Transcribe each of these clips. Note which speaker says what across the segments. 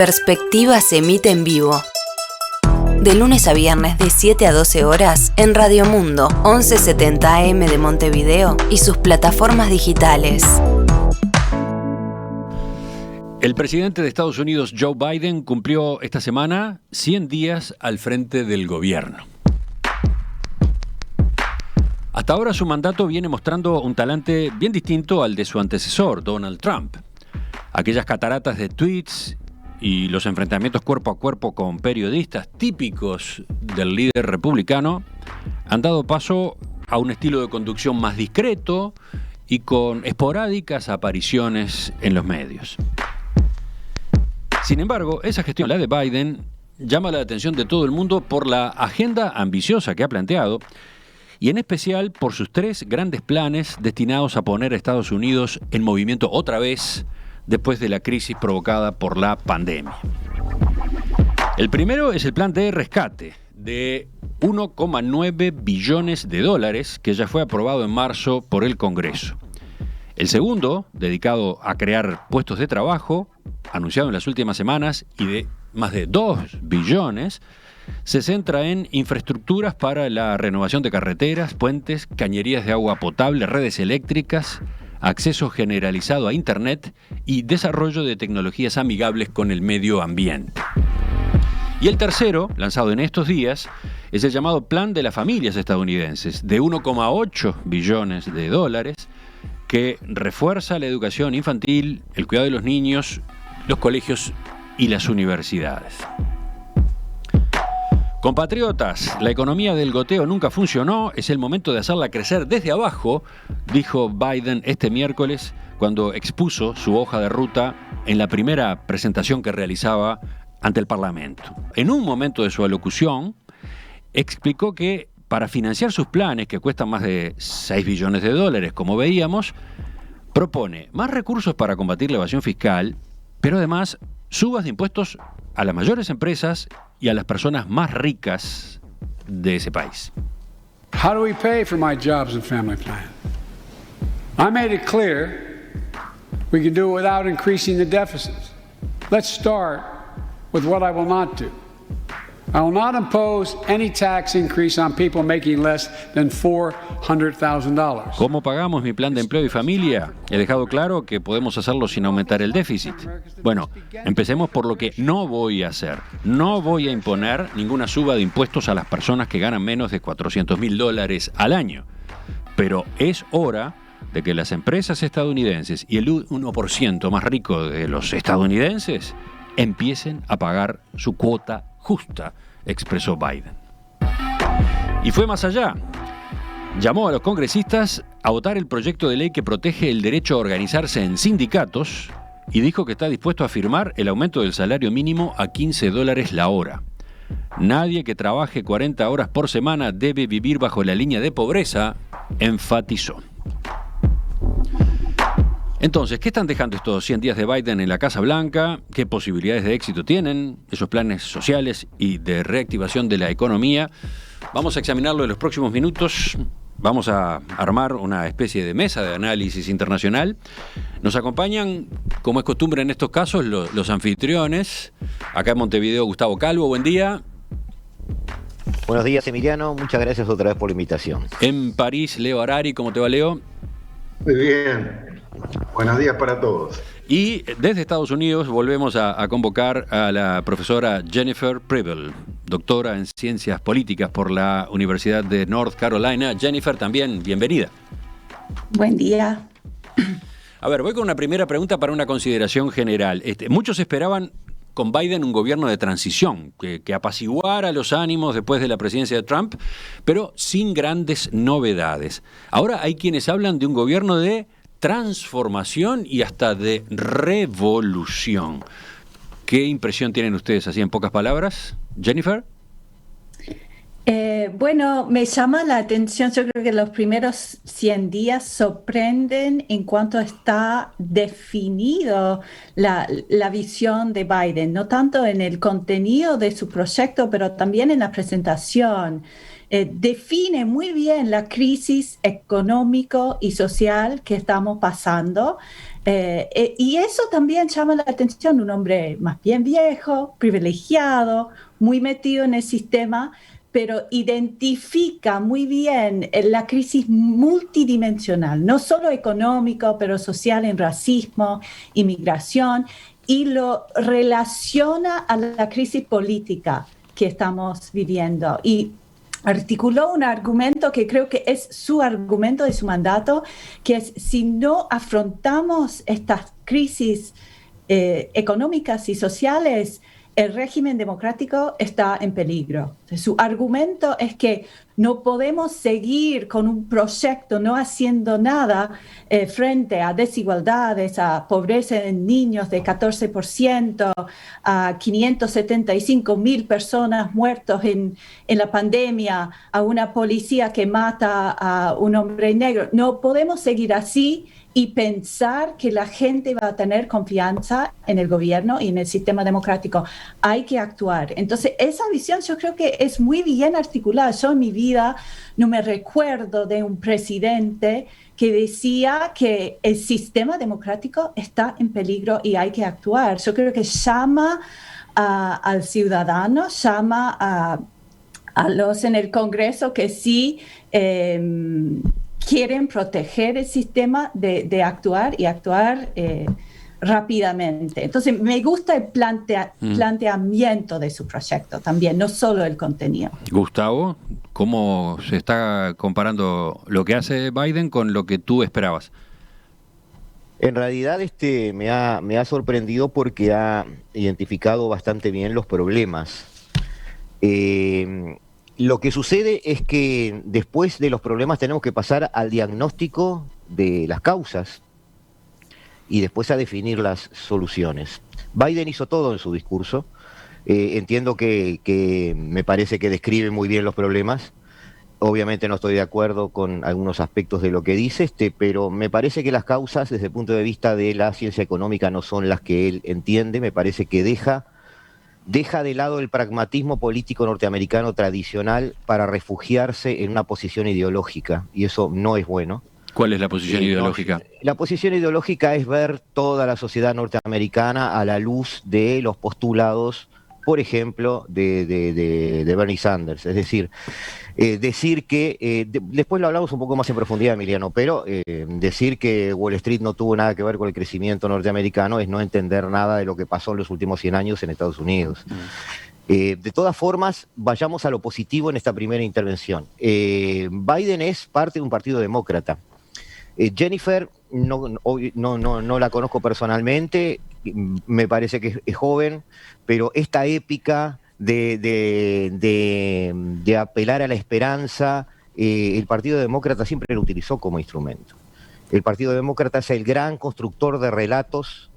Speaker 1: Perspectiva se emite en vivo. De lunes a viernes de 7 a 12 horas en Radio Mundo 1170 AM de Montevideo y sus plataformas digitales.
Speaker 2: El presidente de Estados Unidos, Joe Biden, cumplió esta semana 100 días al frente del gobierno. Hasta ahora su mandato viene mostrando un talante bien distinto al de su antecesor, Donald Trump. Aquellas cataratas de tweets y los enfrentamientos cuerpo a cuerpo con periodistas típicos del líder republicano han dado paso a un estilo de conducción más discreto y con esporádicas apariciones en los medios. Sin embargo, esa gestión, la de Biden, llama la atención de todo el mundo por la agenda ambiciosa que ha planteado y en especial por sus 3 grandes planes destinados a poner a Estados Unidos en movimiento otra vez después de la crisis provocada por la pandemia. El primero es el plan de rescate de 1,9 billones de dólares que ya fue aprobado en marzo por el Congreso. El segundo, dedicado a crear puestos de trabajo, anunciado en las últimas semanas y de más de 2 billones, se centra en infraestructuras para la renovación de carreteras, puentes, cañerías de agua potable, redes eléctricas, acceso generalizado a Internet y desarrollo de tecnologías amigables con el medio ambiente. Y el tercero, lanzado en estos días, es el llamado Plan de las Familias Estadounidenses, de 1,8 billones de dólares, que refuerza la educación infantil, el cuidado de los niños, los colegios y las universidades. Compatriotas, la economía del goteo nunca funcionó, es el momento de hacerla crecer desde abajo, dijo Biden este miércoles cuando expuso su hoja de ruta en la primera presentación que realizaba ante el Parlamento. En un momento de su alocución, explicó que para financiar sus planes, que cuestan más de 6 billones de dólares, como veíamos, propone más recursos para combatir la evasión fiscal, pero además subas de impuestos a las mayores empresas y a las personas más ricas de ese país.
Speaker 3: How do we pay for my jobs and family plan? I made it clear we can do it without increasing the deficits. Let's start with what I will not do. I will not impose any tax increase on people making less than $400,000.
Speaker 2: ¿Cómo pagamos mi plan de empleo y familia? He dejado claro que podemos hacerlo sin aumentar el déficit. Bueno, empecemos por lo que no voy a hacer. No voy a imponer ninguna suba de impuestos a las personas que ganan menos de $400,000 al año. Pero es hora de que las empresas estadounidenses y el 1% más rico de los estadounidenses empiecen a pagar su cuota justa, expresó Biden. Y fue más allá. Llamó a los congresistas a votar el proyecto de ley que protege el derecho a organizarse en sindicatos y dijo que está dispuesto a firmar el aumento del salario mínimo a $15 la hora. Nadie que trabaje 40 horas por semana debe vivir bajo la línea de pobreza, enfatizó. Entonces, ¿qué están dejando estos 100 días de Biden en la Casa Blanca? ¿Qué posibilidades de éxito tienen esos planes sociales y de reactivación de la economía? Vamos a examinarlo en los próximos minutos. Vamos a armar una especie de mesa de análisis internacional. Nos acompañan, como es costumbre en estos casos, los anfitriones. Acá en Montevideo, Gustavo Calvo, buen día.
Speaker 4: Buenos días, Emiliano. Muchas gracias otra vez por la invitación.
Speaker 2: En París, Leo Harari. ¿Cómo te va, Leo?
Speaker 5: Muy bien. Buenos días para todos.
Speaker 2: Y desde Estados Unidos volvemos a convocar a la profesora Jennifer Preble, doctora en Ciencias Políticas por la Universidad de North Carolina. Jennifer, también bienvenida.
Speaker 6: Buen día.
Speaker 2: A ver, voy con una primera pregunta para una consideración general. Muchos esperaban con Biden un gobierno de transición, que apaciguara los ánimos después de la presidencia de Trump, pero sin grandes novedades. Ahora hay quienes hablan de un gobierno de transformación y hasta de revolución. ¿Qué impresión tienen ustedes así en pocas palabras? Jennifer.
Speaker 6: Bueno, me llama la atención, yo creo que los primeros 100 días sorprenden en cuanto está definido la visión de Biden, no tanto en el contenido de su proyecto, pero también en la presentación. define muy bien la crisis económico y social que estamos pasando. Y eso también llama la atención, un hombre más bien viejo, privilegiado, muy metido en el sistema, pero identifica muy bien la crisis multidimensional, no solo económico, pero social en racismo, inmigración, y lo relaciona a la crisis política que estamos viviendo. Y articuló un argumento que creo que es su argumento de su mandato, que es: si no afrontamos estas crisis económicas y sociales, el régimen democrático está en peligro. Su argumento es que no podemos seguir con un proyecto no haciendo nada frente a desigualdades, a pobreza en niños de 14%, a 575,000 personas muertas en la pandemia, a una policía que mata a un hombre negro. No podemos seguir así y pensar que la gente va a tener confianza en el gobierno y en el sistema democrático. Hay que actuar. Entonces, esa visión yo creo que es muy bien articulada. Yo en mi vida no me recuerdo de un presidente que decía que el sistema democrático está en peligro y hay que actuar. Yo creo que llama al ciudadano, llama a los en el Congreso que sí quieren proteger el sistema, de actuar y actuar rápidamente. Entonces, me gusta el planteamiento de su proyecto también, no solo el contenido.
Speaker 2: Gustavo, ¿cómo se está comparando lo que hace Biden con lo que tú esperabas?
Speaker 4: En realidad me ha sorprendido porque ha identificado bastante bien los problemas. Lo que sucede es que después de los problemas tenemos que pasar al diagnóstico de las causas y después a definir las soluciones. Biden hizo todo en su discurso. Entiendo que me parece que describe muy bien los problemas. Obviamente no estoy de acuerdo con algunos aspectos de lo que dice, pero me parece que las causas desde el punto de vista de la ciencia económica no son las que él entiende. Me parece que deja de lado el pragmatismo político norteamericano tradicional para refugiarse en una posición ideológica, y eso no es bueno.
Speaker 2: ¿Cuál es la posición ideológica?
Speaker 4: La posición ideológica es ver toda la sociedad norteamericana a la luz de los postulados, por ejemplo, de Bernie Sanders. Es decir, decir que, después lo hablamos un poco más en profundidad, Emiliano, pero decir que Wall Street no tuvo nada que ver con el crecimiento norteamericano es no entender nada de lo que pasó en los últimos 100 años en Estados Unidos. De todas formas, vayamos a lo positivo en esta primera intervención. Biden es parte de un partido demócrata. Jennifer, no la conozco personalmente, me parece que es joven, pero esta épica de apelar a la esperanza, el Partido Demócrata siempre lo utilizó como instrumento. El Partido Demócrata es el gran constructor de relatos,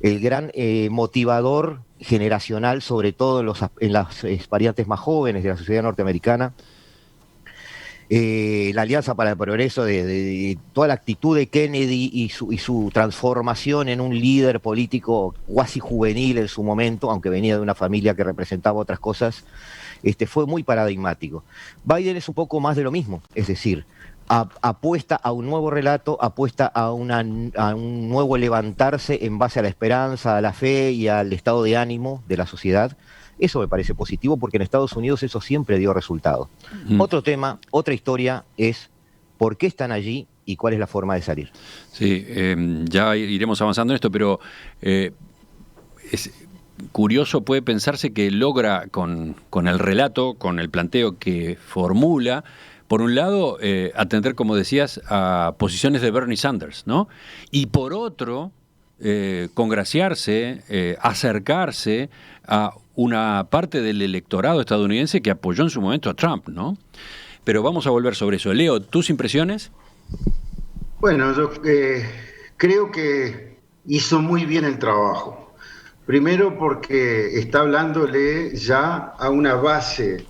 Speaker 4: el gran motivador generacional, sobre todo en las variantes más jóvenes de la sociedad norteamericana. La Alianza para el Progreso, de toda la actitud de Kennedy y su transformación en un líder político cuasi juvenil en su momento, aunque venía de una familia que representaba otras cosas, fue muy paradigmático. Biden es un poco más de lo mismo, es decir, apuesta a un nuevo relato, apuesta a un nuevo levantarse en base a la esperanza, a la fe y al estado de ánimo de la sociedad. Eso me parece positivo porque en Estados Unidos eso siempre dio resultado. Otro tema, otra historia es por qué están allí y cuál es la forma de salir.
Speaker 2: Sí, ya iremos avanzando en esto, pero es curioso, puede pensarse que logra con el relato, con el planteo que formula, por un lado, atender, como decías, a posiciones de Bernie Sanders, ¿no? Y por otro, congraciarse, acercarse a una parte del electorado estadounidense que apoyó en su momento a Trump, ¿no? Pero vamos a volver sobre eso. Leo, ¿tus impresiones?
Speaker 5: Bueno, yo creo que hizo muy bien el trabajo. Primero porque está hablándole ya a una base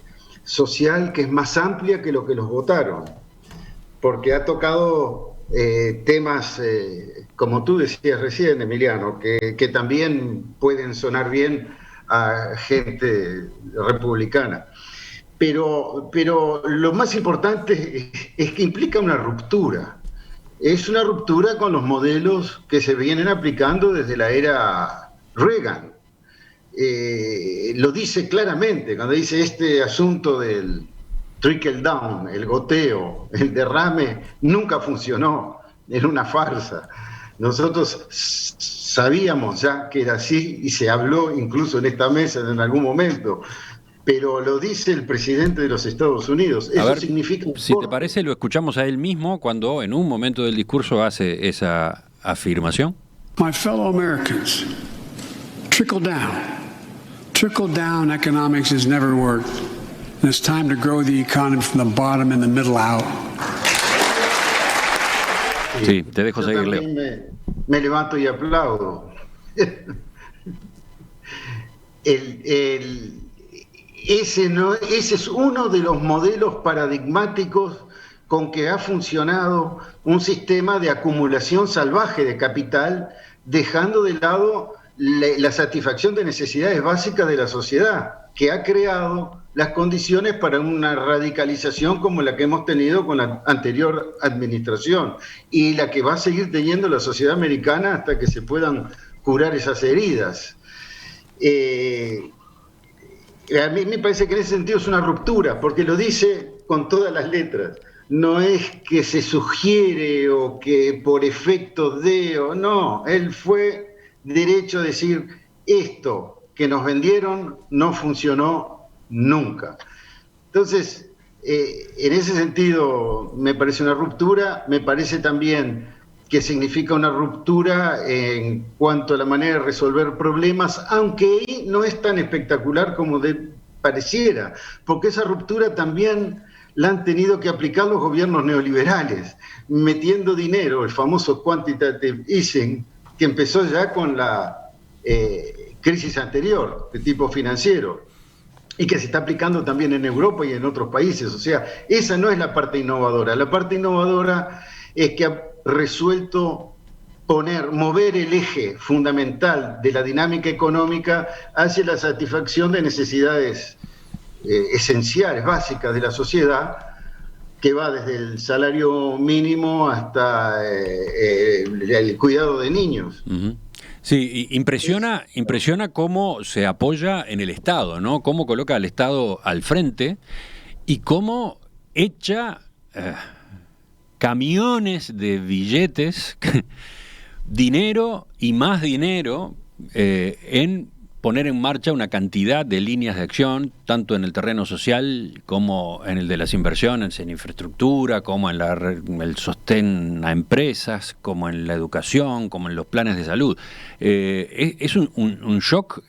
Speaker 5: social que es más amplia que lo que los votaron, porque ha tocado temas, como tú decías recién, Emiliano, que también pueden sonar bien a gente republicana. pero lo más importante es que implica una ruptura. Es una ruptura con los modelos que se vienen aplicando desde la era Reagan. Lo dice claramente cuando dice este asunto del trickle down, el goteo, el derrame, nunca funcionó, era una farsa. Nosotros sabíamos ya que era así y se habló incluso en esta mesa en algún momento, pero lo dice el presidente de los Estados Unidos. Eso significa...
Speaker 2: Si te parece, lo escuchamos a él mismo cuando en un momento del discurso hace esa afirmación.
Speaker 3: My fellow Americans, trickle down economics has never worked, and it's time to grow the economy from the bottom and the middle out.
Speaker 2: Sí, te dejo seguir, Leo.
Speaker 5: Me levanto y aplaudo. Ese es uno de los modelos paradigmáticos con que ha funcionado un sistema de acumulación salvaje de capital, dejando de lado la satisfacción de necesidades básicas de la sociedad, que ha creado las condiciones para una radicalización como la que hemos tenido con la anterior administración y la que va a seguir teniendo la sociedad americana hasta que se puedan curar esas heridas. A mí me parece que en ese sentido es una ruptura, porque lo dice con todas las letras. No es que se sugiere o que por efecto de o no. Él fue derecho a decir esto que nos vendieron no funcionó nunca. Entonces, en ese sentido me parece una ruptura, me parece también que significa una ruptura en cuanto a la manera de resolver problemas, aunque ahí no es tan espectacular como pareciera, porque esa ruptura también la han tenido que aplicar los gobiernos neoliberales, metiendo dinero, el famoso quantitative easing, que empezó ya con la crisis anterior, de tipo financiero, y que se está aplicando también en Europa y en otros países. O sea, esa no es la parte innovadora. La parte innovadora es que ha resuelto mover el eje fundamental de la dinámica económica hacia la satisfacción de necesidades esenciales, básicas de la sociedad, que va desde el salario mínimo hasta el cuidado de niños.
Speaker 2: Uh-huh. Sí, impresiona cómo se apoya en el Estado, ¿no? Cómo coloca al Estado al frente y cómo echa camiones de billetes, dinero y más dinero en poner en marcha una cantidad de líneas de acción, tanto en el terreno social como en el de las inversiones en infraestructura, como en el sostén a empresas, como en la educación, como en los planes de salud. Es un shock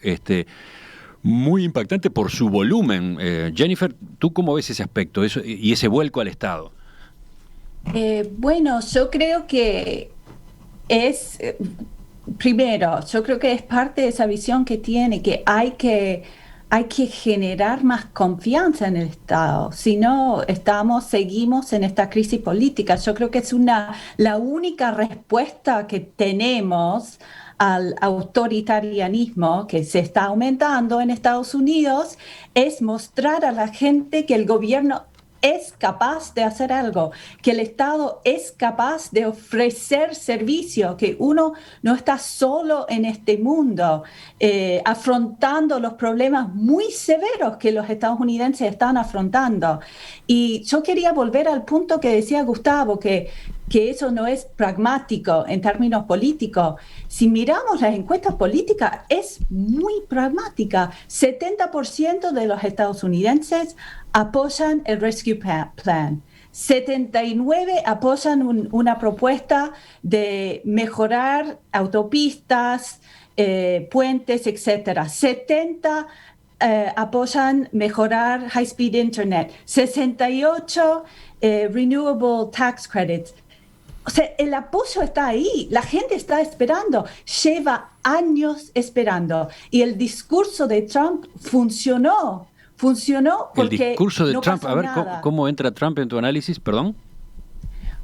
Speaker 2: muy impactante por su volumen. Jennifer, ¿tú cómo ves ese aspecto y ese vuelco al Estado?
Speaker 6: Bueno, yo creo que es... Primero, yo creo que es parte de esa visión que tiene, que hay que generar más confianza en el Estado. Si no, seguimos en esta crisis política. Yo creo que es la única respuesta que tenemos al autoritarianismo que se está aumentando en Estados Unidos, es mostrar a la gente que el gobierno es capaz de hacer algo, que el Estado es capaz de ofrecer servicio, que uno no está solo en este mundo, afrontando los problemas muy severos que los estadounidenses están afrontando. Y yo quería volver al punto que decía Gustavo, que eso no es pragmático en términos políticos. Si miramos las encuestas políticas, es muy pragmática. 70% de los estadounidenses apoyan el Rescue Plan. 79 apoyan una propuesta de mejorar autopistas, puentes, etc. 70 apoyan mejorar high-speed internet. 68 renewable tax credits. O sea, el apoyo está ahí, la gente está esperando, lleva años esperando. Y el discurso de Trump funcionó porque
Speaker 2: el discurso de
Speaker 6: no
Speaker 2: Trump,
Speaker 6: pasó
Speaker 2: a ver,
Speaker 6: nada.
Speaker 2: ¿cómo entra Trump en tu análisis? Perdón.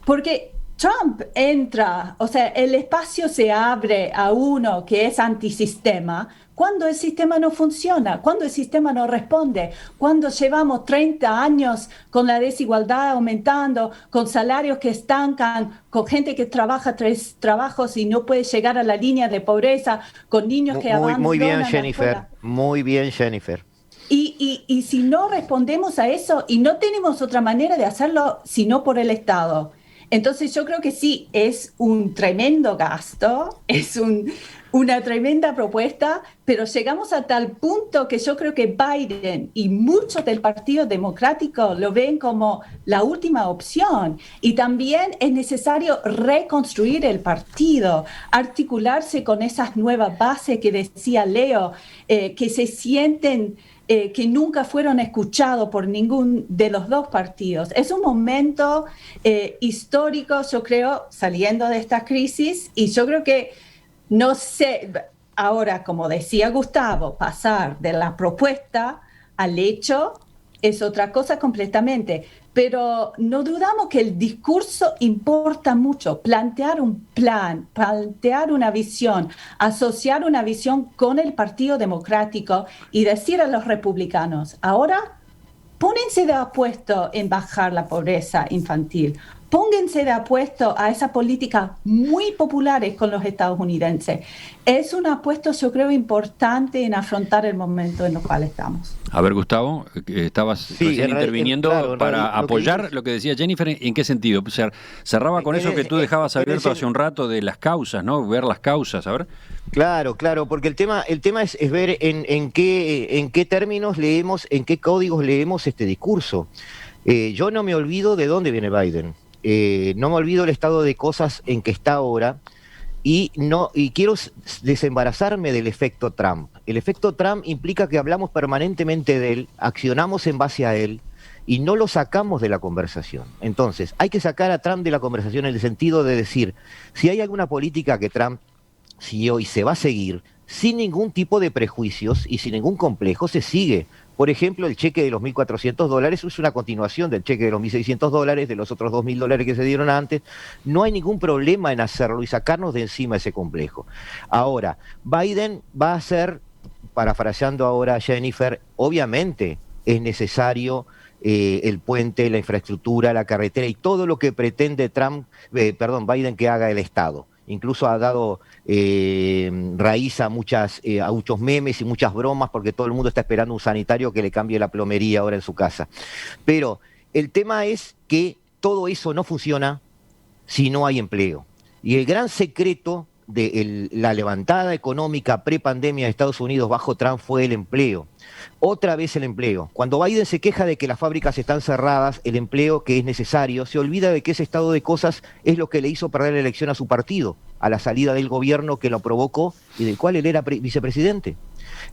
Speaker 6: Porque Trump entra, o sea, el espacio se abre a uno que es antisistema cuando el sistema no funciona, cuando el sistema no responde, cuando llevamos 30 años con la desigualdad aumentando, con salarios que estancan, con gente que trabaja 3 trabajos y no puede llegar a la línea de pobreza, con niños que abandonan.
Speaker 4: Muy bien, Jennifer. Muy bien, Jennifer.
Speaker 6: Y si no respondemos a eso, y no tenemos otra manera de hacerlo sino por el Estado. Entonces yo creo que sí, es un tremendo gasto, es una tremenda propuesta, pero llegamos a tal punto que yo creo que Biden y muchos del Partido Democrático lo ven como la última opción. Y también es necesario reconstruir el partido, articularse con esas nuevas bases que decía Leo, que se sienten que nunca fueron escuchados por ningún de los dos partidos. Es un momento histórico, yo creo, saliendo de esta crisis, y yo creo que, no sé, ahora, como decía Gustavo, pasar de la propuesta al hecho es otra cosa completamente, pero no dudamos que el discurso importa mucho, plantear un plan, plantear una visión, asociar una visión con el Partido Democrático y decir a los republicanos, ahora pónganse de apuesto en bajar la pobreza infantil, pónganse de apuesto a esas políticas muy populares con los estadounidenses. Es un apuesto, yo creo, importante en afrontar el momento en el cual estamos.
Speaker 2: A ver, Gustavo, estabas recién interviniendo para apoyar lo que decía Jennifer. ¿En qué sentido? O sea, cerraba con eso que tú dejabas abierto hace un rato de las causas, ¿no? Ver las causas, a ver.
Speaker 4: Claro, porque el tema es ver en qué términos leemos, en qué códigos leemos este discurso. Yo no me olvido de dónde viene Biden. No me olvido el estado de cosas en que está ahora y quiero desembarazarme del efecto Trump. El efecto Trump implica que hablamos permanentemente de él, accionamos en base a él y no lo sacamos de la conversación. Entonces, hay que sacar a Trump de la conversación en el sentido de decir, si hay alguna política que Trump siguió y se va a seguir, sin ningún tipo de prejuicios y sin ningún complejo, se sigue. Por ejemplo, el cheque de los $1.400 es una continuación del cheque de los $1.600, de los otros $2.000 que se dieron antes. No hay ningún problema en hacerlo y sacarnos de encima ese complejo. Ahora, Biden va a hacer, parafraseando ahora a Jennifer, obviamente es necesario el puente, la infraestructura, la carretera y todo lo que pretende Biden que haga el Estado. Incluso ha dado raíz a muchos memes y muchas bromas porque todo el mundo está esperando un sanitario que le cambie la plomería ahora en su casa. Pero el tema es que todo eso no funciona si no hay empleo. Y el gran secreto de la levantada económica prepandemia de Estados Unidos bajo Trump fue el empleo. Otra vez el empleo. Cuando Biden se queja de que las fábricas están cerradas, el empleo que es necesario, se olvida de que ese estado de cosas es lo que le hizo perder la elección a su partido, a la salida del gobierno que lo provocó y del cual él era vicepresidente.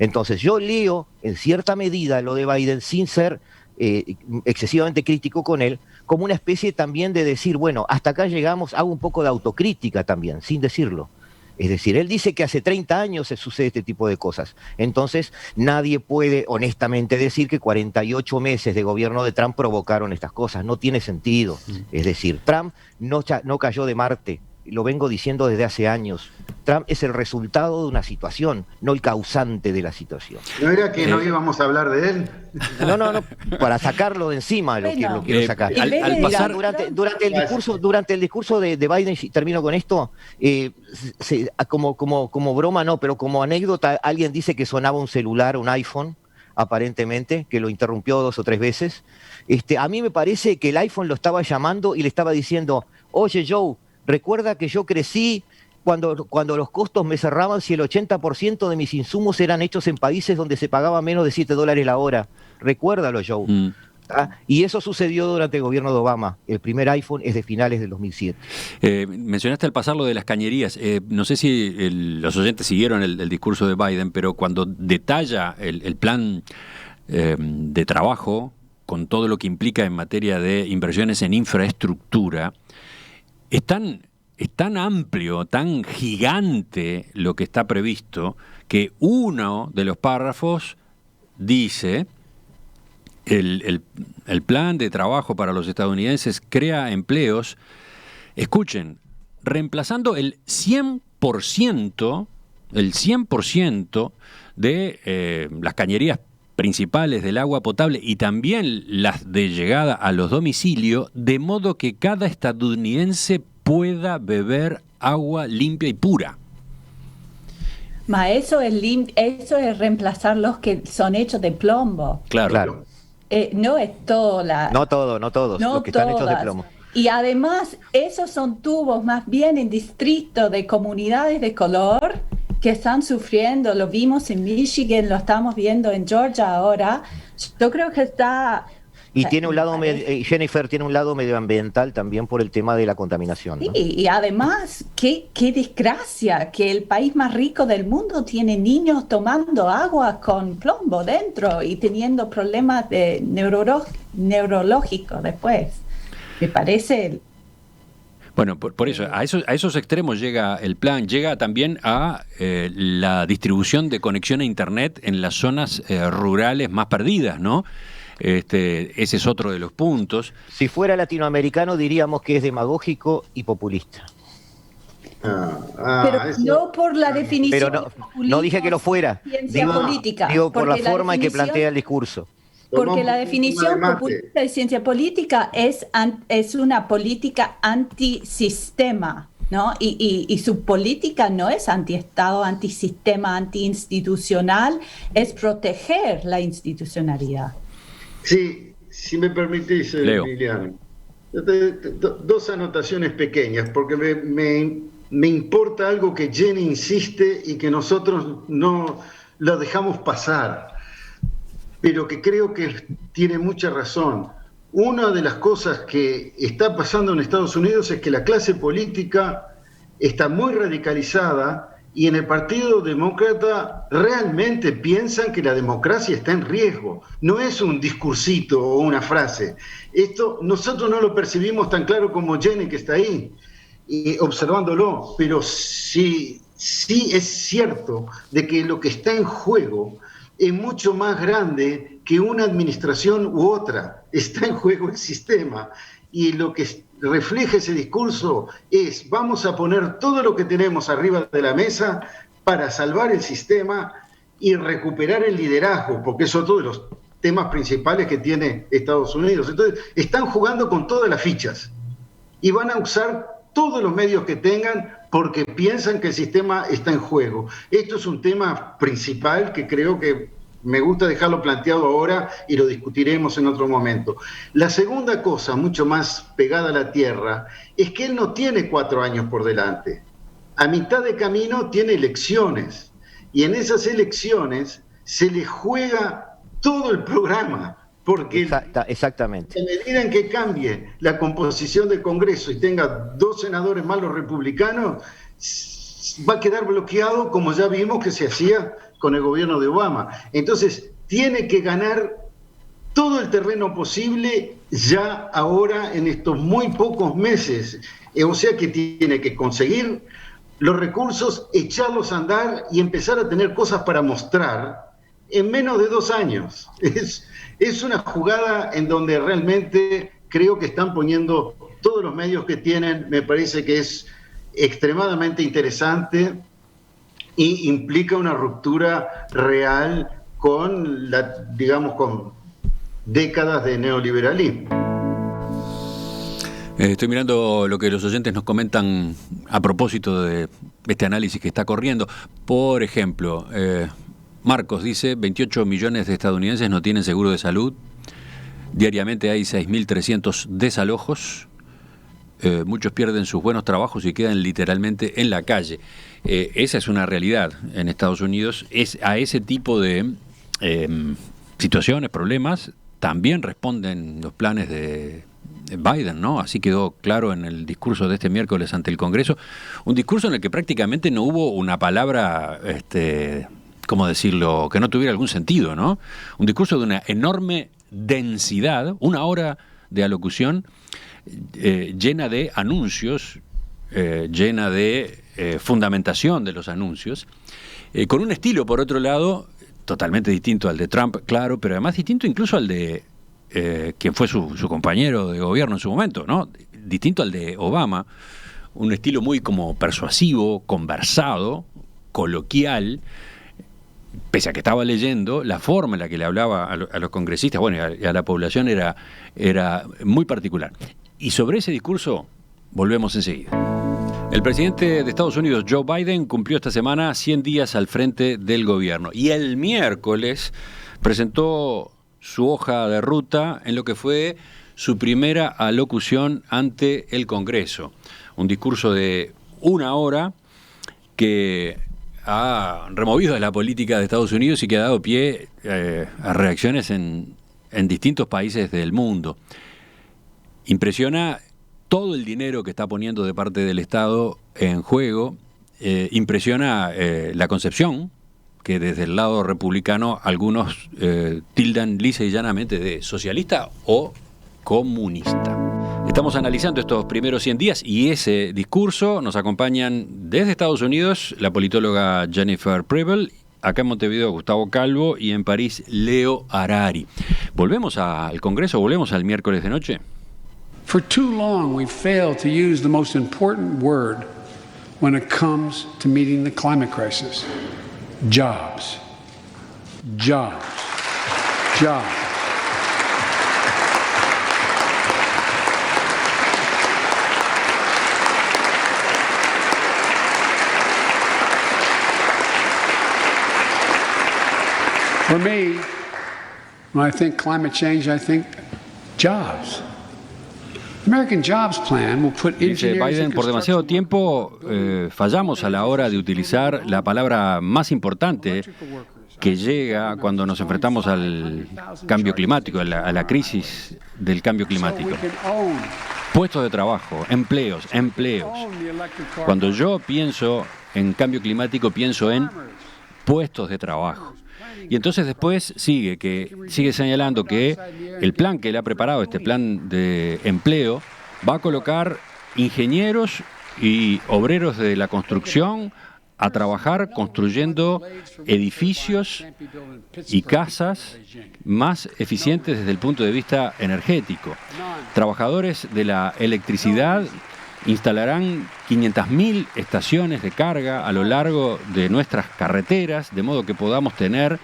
Speaker 4: Entonces yo leo en cierta medida lo de Biden sin ser excesivamente crítico con él, como una especie también de decir, bueno, hasta acá llegamos, hago un poco de autocrítica también, sin decirlo. Es decir, él dice que hace 30 años se sucede este tipo de cosas. Entonces, nadie puede honestamente decir que 48 meses de gobierno de Trump provocaron estas cosas. No tiene sentido. Es decir, Trump no cayó de Marte. Lo vengo diciendo desde hace años. Trump es el resultado de una situación, no el causante de la situación.
Speaker 5: ¿No era que no íbamos a hablar de él?
Speaker 4: No, para sacarlo de encima lo quiero sacar. Durante el discurso de Biden, y termino con esto, como broma no, pero como anécdota, alguien dice que sonaba un celular, un iPhone, aparentemente, que lo interrumpió 2 o 3 veces. A mí me parece que el iPhone lo estaba llamando y le estaba diciendo, oye Joe, recuerda que yo crecí cuando los costos me cerraban si el 80% de mis insumos eran hechos en países donde se pagaba menos de $7 la hora. Recuérdalo, Joe. Y eso sucedió durante el gobierno de Obama. El primer iPhone es de finales del 2007.
Speaker 2: Mencionaste al pasar lo de las cañerías. No sé si los oyentes siguieron el discurso de Biden, pero cuando detalla el plan de trabajo con todo lo que implica en materia de inversiones en infraestructura, es tan amplio, tan gigante lo que está previsto, que uno de los párrafos dice, el plan de trabajo para los estadounidenses crea empleos, escuchen, reemplazando el 100% el 100% de las cañerías principales del agua potable y también las de llegada a los domicilios, de modo que cada estadounidense pueda beber agua limpia y pura.
Speaker 6: Eso es reemplazar los que son hechos de plomo.
Speaker 2: Claro.
Speaker 6: No es todo
Speaker 4: No todos, los que están hechos de plomo.
Speaker 6: Y además, esos son tubos más bien en distritos de comunidades de color que están sufriendo. Lo vimos en Michigan, lo estamos viendo en Georgia ahora. Yo creo que está...
Speaker 4: Y tiene un lado, Jennifer, tiene un lado medioambiental también por el tema de la contaminación, ¿no?
Speaker 6: Sí, y además, qué desgracia que el país más rico del mundo tiene niños tomando agua con plomo dentro y teniendo problemas de neurológicos después. Me parece...
Speaker 2: Bueno, por eso, a esos extremos llega el plan, llega también a la distribución de conexión a Internet en las zonas rurales más perdidas, ¿no? Ese es otro de los puntos.
Speaker 4: Si fuera latinoamericano diríamos que es demagógico y populista.
Speaker 6: Pero no por la definición.
Speaker 4: Pero no dije que lo fuera.
Speaker 6: Política.
Speaker 4: Digo por la forma en que plantea el discurso.
Speaker 6: Porque la definición populista de ciencia política es una política antisistema, ¿no? Y su política no es antiestado, antisistema, antiinstitucional, es proteger la institucionalidad.
Speaker 5: Sí, si me permitís, Emiliano. Dos anotaciones pequeñas, porque me importa algo que Jenny insiste y que nosotros no lo dejamos pasar, pero que creo que tiene mucha razón. Una de las cosas que está pasando en Estados Unidos es que la clase política está muy radicalizada y en el Partido Demócrata realmente piensan que la democracia está en riesgo. No es un discursito o una frase. Esto nosotros no lo percibimos tan claro como Jenny, que está ahí, observándolo, pero sí es cierto de que lo que está en juego es mucho más grande que una administración u otra. Está en juego el sistema, y lo que refleja ese discurso es: vamos a poner todo lo que tenemos arriba de la mesa para salvar el sistema y recuperar el liderazgo, porque es otro de los temas principales que tiene Estados Unidos. Entonces, están jugando con todas las fichas y van a usar todos los medios que tengan porque piensan que el sistema está en juego. Esto es un tema principal que creo que me gusta dejarlo planteado ahora y lo discutiremos en otro momento. La segunda cosa, mucho más pegada a la tierra, es que él no tiene 4 años por delante. A mitad de camino tiene elecciones, y en esas elecciones se le juega todo el programa, porque
Speaker 4: exactamente.
Speaker 5: En medida en que cambie la composición del Congreso y tenga 2 senadores más los republicanos, va a quedar bloqueado, como ya vimos que se hacía con el gobierno de Obama. Entonces, tiene que ganar todo el terreno posible ya ahora en estos muy pocos meses. O sea que tiene que conseguir los recursos, echarlos a andar y empezar a tener cosas para mostrar en menos de 2 años. Es una jugada en donde realmente creo que están poniendo todos los medios que tienen. Me parece que es extremadamente interesante y implica una ruptura real con con décadas de neoliberalismo.
Speaker 2: Estoy mirando lo que los oyentes nos comentan a propósito de este análisis que está corriendo. Por ejemplo, Marcos dice: 28 millones de estadounidenses no tienen seguro de salud. Diariamente hay 6.300 desalojos. Muchos pierden sus buenos trabajos y quedan literalmente en la calle. Esa es una realidad en Estados Unidos. A ese tipo de situaciones, problemas, también responden los planes de Biden, ¿no? Así quedó claro en el discurso de este miércoles ante el Congreso. Un discurso en el que prácticamente no hubo una palabra, ¿cómo decirlo?, que no tuviera algún sentido, ¿no? Un discurso de una enorme densidad, 1 hora de alocución, llena de anuncios, llena de fundamentación de los anuncios, con un estilo, por otro lado, totalmente distinto al de Trump, claro, pero además distinto incluso al de quien fue su compañero de gobierno en su momento, ¿no? Distinto al de Obama, un estilo muy como persuasivo, conversado, coloquial, pese a que estaba leyendo, la forma en la que le hablaba a los congresistas, bueno, y a la población era muy particular. Y sobre ese discurso volvemos enseguida. El presidente de Estados Unidos, Joe Biden, cumplió esta semana 100 días al frente del gobierno y el miércoles presentó su hoja de ruta en lo que fue su primera alocución ante el Congreso. Un discurso de 1 hora que ha removido de la política de Estados Unidos y que ha dado pie a reacciones en distintos países del mundo. Impresiona todo el dinero que está poniendo de parte del Estado en juego, impresiona la concepción que desde el lado republicano algunos tildan lisa y llanamente de socialista o comunista. Estamos analizando estos primeros 100 días y ese discurso. Nos acompañan desde Estados Unidos la politóloga Jennifer Preble, acá en Montevideo Gustavo Calvo y en París Leo Harari. ¿Volvemos al Congreso? ¿Volvemos al miércoles de noche?
Speaker 3: For too long, we've failed to use the most important word when it comes to meeting the climate crisis. Jobs. Jobs. Jobs. For me, when I think climate change, I think jobs. American Jobs Plan will put
Speaker 2: Dice Biden, por demasiado tiempo fallamos a la hora de utilizar la palabra más importante que llega cuando nos enfrentamos al cambio climático, a la crisis del cambio climático. Puestos de trabajo, empleos. Cuando yo pienso en cambio climático, pienso en puestos de trabajo. Y entonces después sigue señalando que el plan que él ha preparado, este plan de empleo, va a colocar ingenieros y obreros de la construcción a trabajar construyendo edificios y casas más eficientes desde el punto de vista energético. Trabajadores de la electricidad instalarán 500.000 estaciones de carga a lo largo de nuestras carreteras, de modo que podamos tener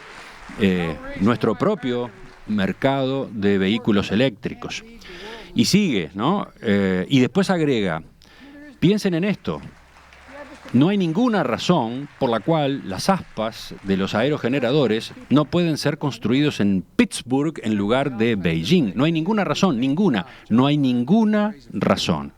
Speaker 2: nuestro propio mercado de vehículos eléctricos. Y sigue, ¿no? Y después agrega, piensen en esto, no hay ninguna razón por la cual las aspas de los aerogeneradores no pueden ser construidos en Pittsburgh en lugar de Beijing. No hay ninguna razón, no hay ninguna razón.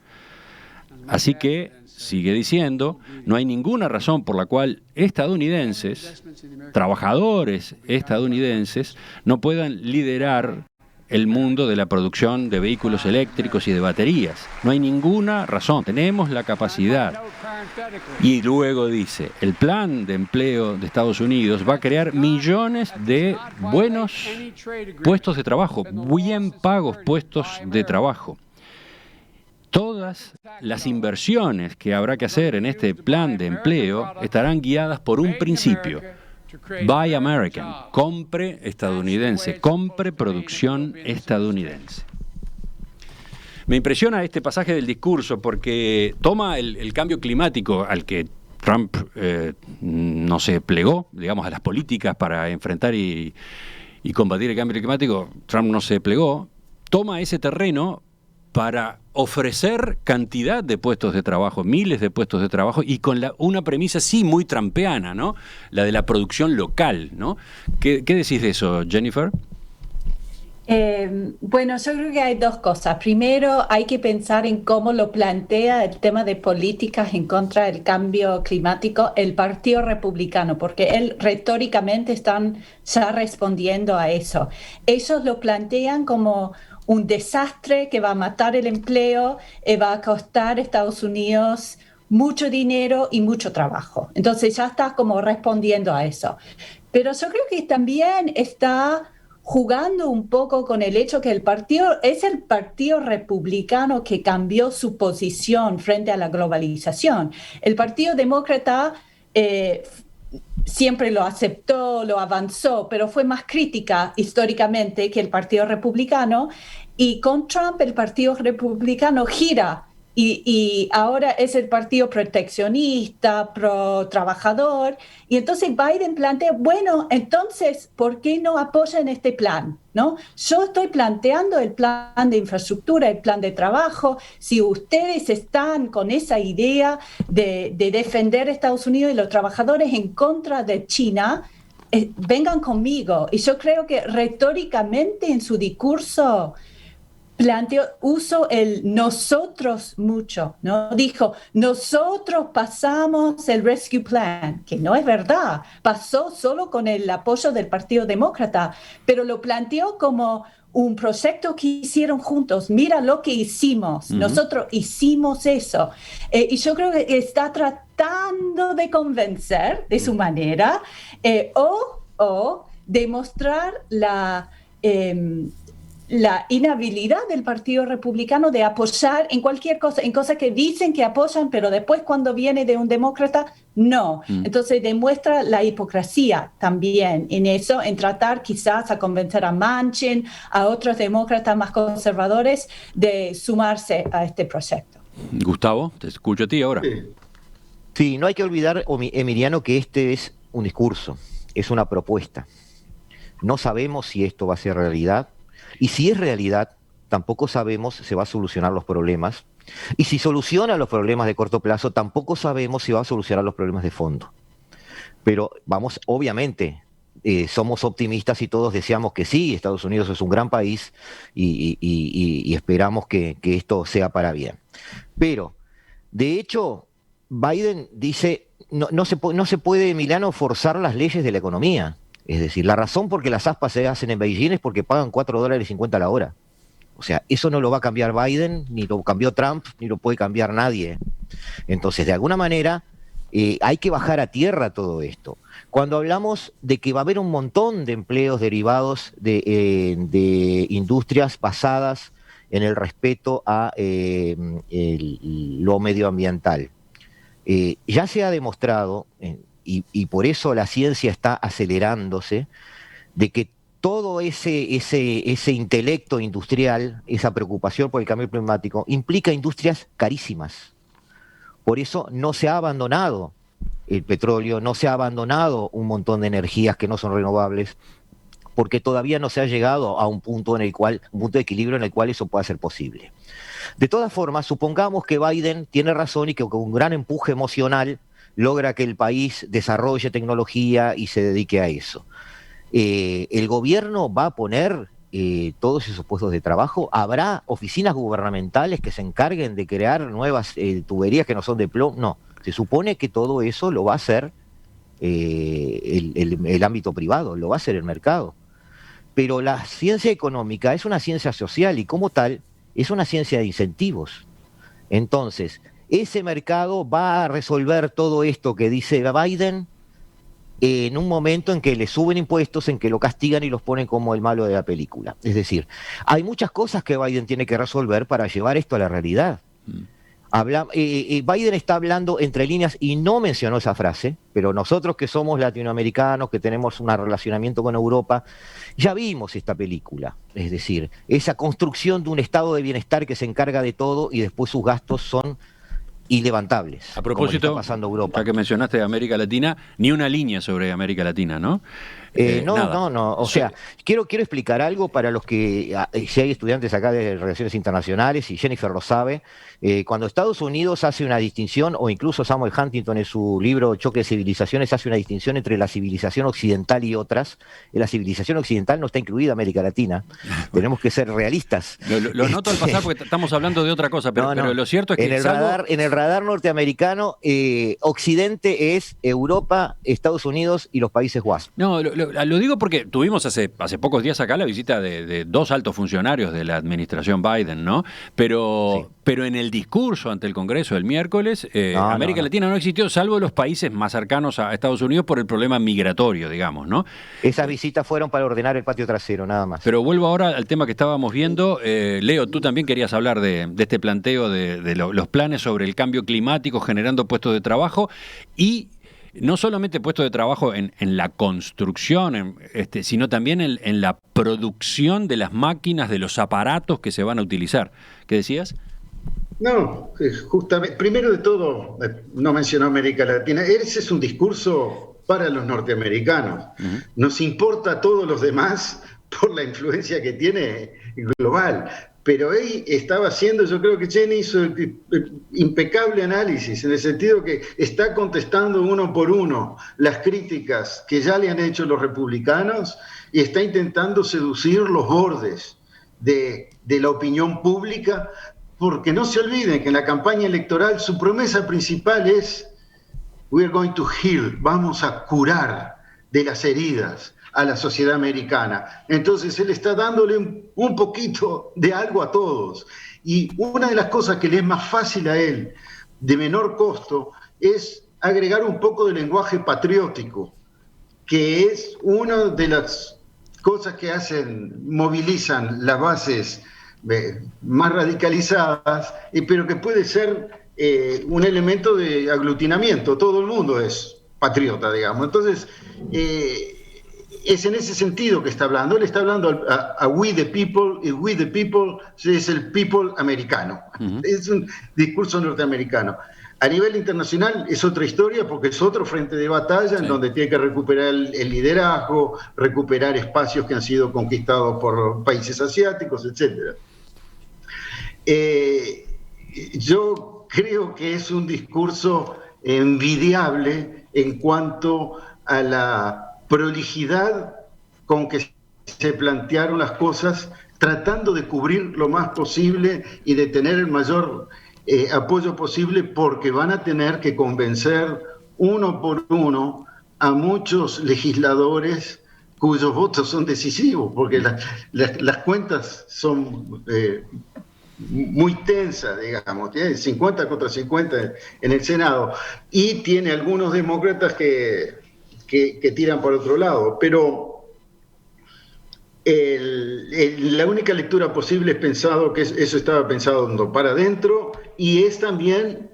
Speaker 2: Así que, sigue diciendo, no hay ninguna razón por la cual estadounidenses, trabajadores estadounidenses, no puedan liderar el mundo de la producción de vehículos eléctricos y de baterías. No hay ninguna razón, tenemos la capacidad. Y luego dice, el plan de empleo de Estados Unidos va a crear millones de buenos puestos de trabajo, bien pagos puestos de trabajo. Todas las inversiones que habrá que hacer en este plan de empleo estarán guiadas por un principio. Buy American, compre estadounidense, compre producción estadounidense. Me impresiona este pasaje del discurso porque toma el cambio climático al que Trump no se plegó, digamos, a las políticas para enfrentar y combatir el cambio climático. Trump no se plegó, toma ese terreno para ofrecer cantidad de puestos de trabajo, miles de puestos de trabajo, y con una premisa sí muy trumpeana, ¿no? La de la producción local, ¿no? ¿Qué decís de eso, Jennifer?
Speaker 6: Bueno, yo creo que hay dos cosas. Primero, hay que pensar en cómo lo plantea el tema de políticas en contra del cambio climático el Partido Republicano, porque él retóricamente están ya respondiendo a eso. Ellos lo plantean como un desastre que va a matar el empleo, va a costar a Estados Unidos mucho dinero y mucho trabajo. Entonces ya está como respondiendo a eso. Pero yo creo que también está jugando un poco con el hecho que es el Partido Republicano que cambió su posición frente a la globalización. El Partido Demócrata siempre lo aceptó, lo avanzó, pero fue más crítica históricamente que el Partido Republicano, y con Trump el Partido Republicano gira y ahora es el partido proteccionista, pro trabajador, y entonces Biden plantea, bueno, entonces, ¿por qué no apoyan este plan? ¿No? Yo estoy planteando el plan de infraestructura, el plan de trabajo. Si ustedes están con esa idea de defender a Estados Unidos y los trabajadores en contra de China, vengan conmigo. Y yo creo que retóricamente en su discurso uso el nosotros mucho, ¿no? Dijo, nosotros pasamos el Rescue Plan, que no es verdad, pasó solo con el apoyo del Partido Demócrata, pero lo planteó como un proyecto que hicieron juntos. Mira lo que hicimos, nosotros hicimos eso. Y yo creo que está tratando de convencer de su manera o demostrar la inhabilidad del Partido Republicano de apoyar en cualquier cosa, en cosas que dicen que apoyan, pero después cuando viene de un demócrata, no. Entonces demuestra la hipocresía también en eso, en tratar quizás a convencer a Manchin, a otros demócratas más conservadores de sumarse a este proyecto.
Speaker 2: Gustavo, te escucho a ti ahora.
Speaker 4: Sí, no hay que olvidar, Emiliano, que este es un discurso, es una propuesta. No sabemos si esto va a ser realidad. Y si es realidad, tampoco sabemos si se va a solucionar los problemas. Y si soluciona los problemas de corto plazo, tampoco sabemos si va a solucionar los problemas de fondo. Pero vamos, obviamente, somos optimistas y todos deseamos que sí, Estados Unidos es un gran país y esperamos que esto sea para bien. Pero, de hecho, Biden dice, no se puede, Emiliano, forzar las leyes de la economía. Es decir, la razón por que las aspas se hacen en Beijing es porque pagan $4.50 la hora. O sea, eso no lo va a cambiar Biden, ni lo cambió Trump, ni lo puede cambiar nadie. Entonces, de alguna manera, hay que bajar a tierra todo esto. Cuando hablamos de que va a haber un montón de empleos derivados de industrias basadas en el respeto a lo medioambiental, ya se ha demostrado, y por eso la ciencia está acelerándose, de que todo ese intelecto industrial, esa preocupación por el cambio climático, implica industrias carísimas. Por eso no se ha abandonado el petróleo, no se ha abandonado un montón de energías que no son renovables, porque todavía no se ha llegado a un punto de equilibrio en el cual eso pueda ser posible. De todas formas, supongamos que Biden tiene razón y que con un gran empuje emocional logra que el país desarrolle tecnología y se dedique a eso. ¿El gobierno va a poner todos esos puestos de trabajo? ¿Habrá oficinas gubernamentales que se encarguen de crear nuevas tuberías que no son de plomo? No, se supone que todo eso lo va a hacer el ámbito privado, lo va a hacer el mercado. Pero la ciencia económica es una ciencia social y como tal es una ciencia de incentivos. Entonces, ese mercado va a resolver todo esto que dice Biden en un momento en que le suben impuestos, en que lo castigan y los ponen como el malo de la película. Es decir, hay muchas cosas que Biden tiene que resolver para llevar esto a la realidad. Biden está hablando entre líneas y no mencionó esa frase, pero nosotros que somos latinoamericanos, que tenemos un relacionamiento con Europa, ya vimos esta película. Es decir, esa construcción de un estado de bienestar que se encarga de todo y después sus gastos son ilevantables.
Speaker 2: A propósito,
Speaker 4: como está pasando Europa.
Speaker 2: Ya que mencionaste América Latina, ni una línea sobre América Latina, ¿no?
Speaker 4: No. O sea, quiero explicar algo para los que, si hay estudiantes acá de Relaciones Internacionales, y Jennifer lo sabe, cuando Estados Unidos hace una distinción, o incluso Samuel Huntington en su libro Choque de Civilizaciones hace una distinción entre la civilización occidental y otras, la civilización occidental no está incluida América Latina. Tenemos que ser realistas.
Speaker 2: Lo noto al pasar porque estamos hablando de otra cosa, pero lo cierto es que
Speaker 4: en el radar norteamericano, Occidente es Europa, Estados Unidos y los países WASP.
Speaker 2: No, lo digo porque tuvimos hace pocos días acá la visita de dos altos funcionarios de la administración Biden, ¿no? Pero en el discurso ante el Congreso el miércoles, América Latina no existió, salvo los países más cercanos a Estados Unidos por el problema migratorio, digamos, ¿no?
Speaker 4: Esas visitas fueron para ordenar el patio trasero, nada más.
Speaker 2: Pero vuelvo ahora al tema que estábamos viendo. Leo, tú también querías hablar de este planteo de los planes sobre el cambio climático generando puestos de trabajo y no solamente puestos de trabajo en la construcción, sino también en la producción de las máquinas, de los aparatos que se van a utilizar. ¿Qué decías?
Speaker 5: No, justamente, primero de todo, no mencionó América Latina. Ese es un discurso para los norteamericanos.
Speaker 2: Ujú.
Speaker 5: Nos importa a todos los demás por la influencia que tiene global. Pero él estaba haciendo, yo creo que Jenny hizo impecable análisis, en el sentido que está contestando uno por uno las críticas que ya le han hecho los republicanos y está intentando seducir los bordes de la opinión pública, porque no se olviden que en la campaña electoral su promesa principal es "We're going to heal", vamos a curar de las heridas a la sociedad americana. Entonces él está dándole un poquito de algo a todos. Y una de las cosas que le es más fácil a él, de menor costo, es agregar un poco de lenguaje patriótico, que es una de las cosas que movilizan las bases más radicalizadas, pero que puede ser un elemento de aglutinamiento. Todo el mundo es patriota, digamos. Entonces, es en ese sentido que está hablando. Él está hablando a we the people, y we the people es el people americano. Uh-huh. Es un discurso norteamericano. A nivel internacional es otra historia, porque es otro frente de batalla, sí, en donde tiene que recuperar el liderazgo, recuperar espacios que han sido conquistados por países asiáticos, etc. Yo creo que es un discurso envidiable en cuanto a la prolijidad con que se plantearon las cosas, tratando de cubrir lo más posible y de tener el mayor apoyo posible, porque van a tener que convencer uno por uno a muchos legisladores cuyos votos son decisivos, porque las cuentas son muy tensas, digamos, tiene 50 contra 50 en el Senado, y tiene algunos demócratas que tiran por otro lado, pero la única lectura posible es pensado que eso estaba pensado para adentro, y es también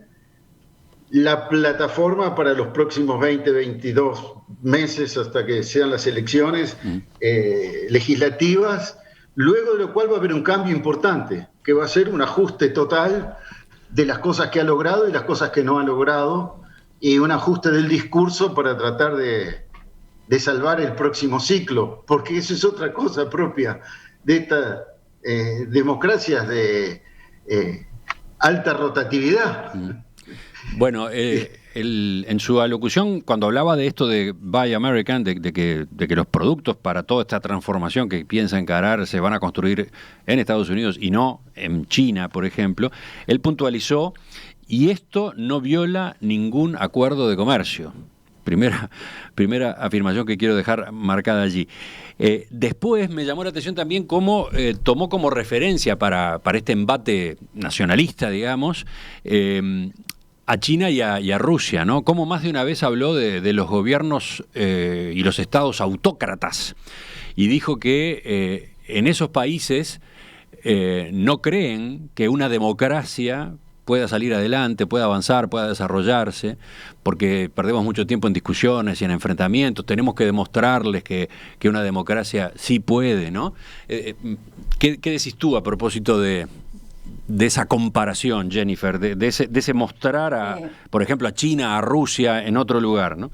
Speaker 5: la plataforma para los próximos 22 meses hasta que sean las elecciones legislativas, luego de lo cual va a haber un cambio importante, que va a ser un ajuste total de las cosas que ha logrado y las cosas que no ha logrado, y un ajuste del discurso para tratar de salvar el próximo ciclo, porque eso es otra cosa propia de estas democracias de alta rotatividad.
Speaker 2: Bueno, en su alocución, cuando hablaba de esto de Buy American, de que los productos para toda esta transformación que piensa encarar se van a construir en Estados Unidos y no en China, por ejemplo, él puntualizó: y esto no viola ningún acuerdo de comercio. Primera afirmación que quiero dejar marcada allí. Después me llamó la atención también cómo tomó como referencia para este embate nacionalista, digamos, a China y a Rusia, ¿no? Cómo más de una vez habló de los gobiernos y los estados autócratas, y dijo que en esos países no creen que una democracia pueda salir adelante, pueda avanzar, pueda desarrollarse, porque perdemos mucho tiempo en discusiones y en enfrentamientos. Tenemos que demostrarles que una democracia sí puede, ¿no? ¿Qué decís tú a propósito de esa comparación, Jennifer, de ese mostrar, por ejemplo, a China, a Rusia en otro lugar, ¿no?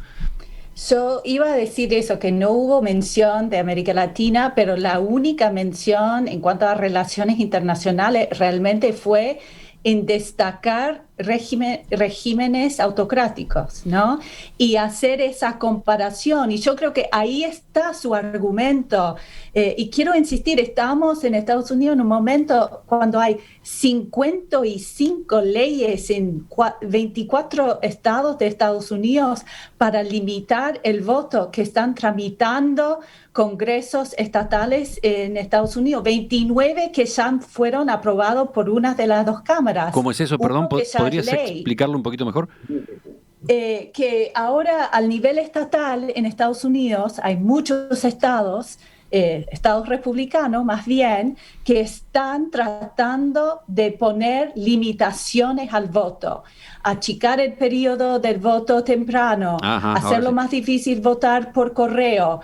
Speaker 6: Yo iba a decir eso, que no hubo mención de América Latina, pero la única mención en cuanto a relaciones internacionales realmente fue en destacar regímenes autocráticos, ¿no? Y hacer esa comparación. Y yo creo que ahí está su argumento. Y quiero insistir, estamos en Estados Unidos en un momento cuando hay 55 leyes en 24 estados de Estados Unidos para limitar el voto, que están tramitando congresos estatales en Estados Unidos, 29 que ya fueron aprobados por una de las dos cámaras.
Speaker 2: ¿Cómo es eso? Perdón, ¿podrías explicarlo un poquito mejor?
Speaker 6: Que ahora al nivel estatal en Estados Unidos hay muchos estados estados republicanos más bien, que están tratando de poner limitaciones al voto, achicar el periodo del voto temprano, hacerlo más difícil votar por correo,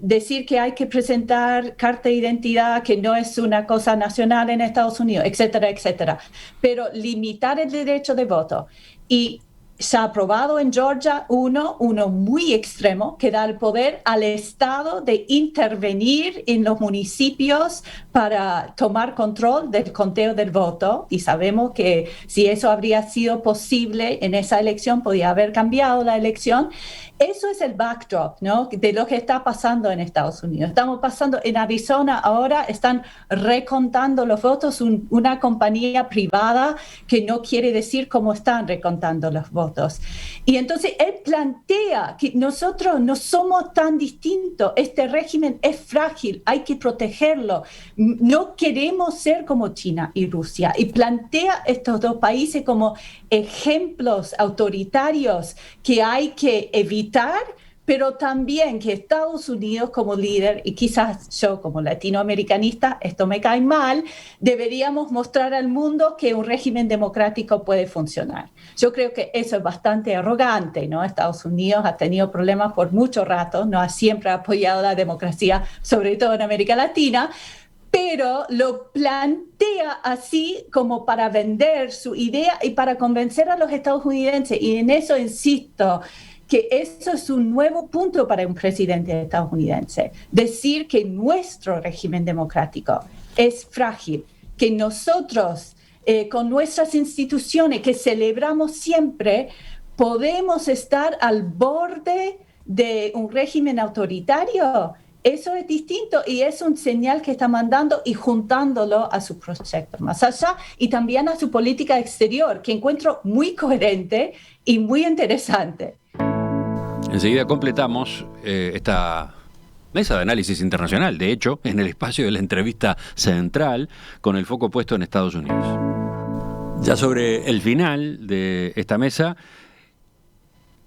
Speaker 6: decir que hay que presentar carta de identidad, que no es una cosa nacional en Estados Unidos, etcétera, etcétera. Pero limitar el derecho de voto. Y se ha aprobado en Georgia uno muy extremo que da el poder al Estado de intervenir en los municipios para tomar control del conteo del voto, y sabemos que si eso habría sido posible en esa elección, podía haber cambiado la elección. Eso es el backdrop, ¿no?, de lo que está pasando en Estados Unidos. Estamos pasando en Arizona ahora, están recontando los votos, una compañía privada que no quiere decir cómo están recontando los votos. Y entonces él plantea que nosotros no somos tan distintos, este régimen es frágil, hay que protegerlo, no queremos ser como China y Rusia. Y plantea estos dos países como ejemplos autoritarios que hay que evitar, pero también que Estados Unidos como líder, y quizás yo como latinoamericanista, esto me cae mal, deberíamos mostrar al mundo que un régimen democrático puede funcionar. Yo creo que eso es bastante arrogante, ¿no? Estados Unidos ha tenido problemas por mucho rato, no ha siempre apoyado la democracia, sobre todo en América Latina, pero lo plantea así como para vender su idea y para convencer a los estadounidenses, y en eso insisto, que eso es un nuevo punto para un presidente estadounidense, decir que nuestro régimen democrático es frágil, que nosotros con nuestras instituciones que celebramos siempre podemos estar al borde de un régimen autoritario. Eso es distinto y es un señal que está mandando y juntándolo a su proyecto más allá y también a su política exterior, que encuentro muy coherente y muy interesante.
Speaker 2: Enseguida completamos esta mesa de análisis internacional, de hecho, en el espacio de la entrevista central, con el foco puesto en Estados Unidos. Ya sobre el final de esta mesa,